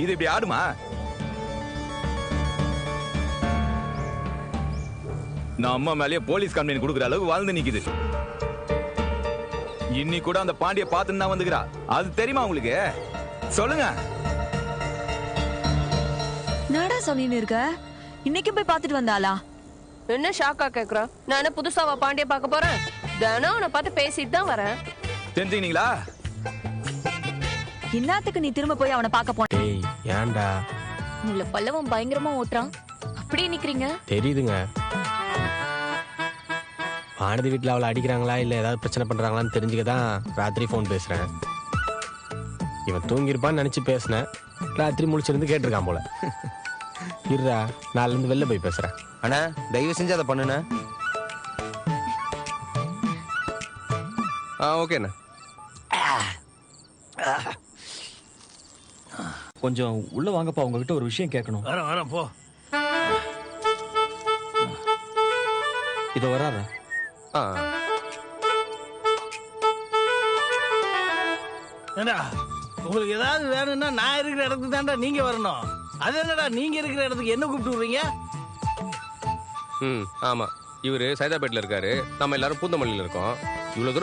இது இப்படி ஆடுமா? நான் அம்மா மேலேயே போலீஸ் கம்ப்ளைண்ட் கொடுக்குற அளவுக்கு வாழ்ந்து நிக்குது. இன்னி கூட அந்த பாண்டிய பார்த்துன்னு தான் வந்துக்கிறா. அது தெரியுமா உங்களுக்கு? சொல்லுங்க. நாடா சொன்னின்னு இருக்க? இன்னைக்கு போய் பார்த்துட்டு வந்தாளா? என்ன ஷாக்கா கேக்குற? நான் என்ன புதுசாவா பாண்டிய பார்க்க போறேன்? தினம் அவனை பார்த்து பேசிட்டு தான் வரேன். தெரிஞ்சுக்கிட்டீங்களா? என்னத்துக்கு நீ திரும்ப போய் அவனை பார்க்க போன? ஏய் ஏன்டா? உங்களை பல்லவன் பயங்கரமா ஓட்டுறான், அப்படியே நிக்கிறீங்க. தெரியுதுங்க. வானதி வீட்டில் அவளை அடிக்கிறாங்களா இல்லை ஏதாவது பிரச்சனை பண்ணுறாங்களான்னு தெரிஞ்சுக்க தான் ராத்திரி ஃபோன் பேசுகிறேன். இவன் தூங்கியிருப்பான்னு நினச்சி பேசினேன். ராத்திரி முழிச்சிருந்து கேட்டிருக்கான் போல. இருடா, நாளிலேருந்து வெளில போய் பேசுகிறேன். அண்ணா தயவு செஞ்சு அதை பண்ணுண்ணே. ஓகேண்ணா. கொஞ்சம் உள்ள வாங்கப்பா, உங்ககிட்ட ஒரு விஷயம் கேட்கணும். வரேன் போ. இதோ வராரா? ஏண்டா உங்களுக்கு ஏதாவது வேணும்னா நான் இருக்கிற இடத்துக்கு தான்டா நீங்க வரணும். அது என்னடா நீங்க இருக்கிற இடத்துக்கு என்ன கூப்பிட்டு விடுறீங்க? ஆமா, இவரு சைதாப்பேட்டில் இருக்காரு, நம்ம எல்லாரும் பூந்தமல்லியில் இருக்கோம். இவ்வளவு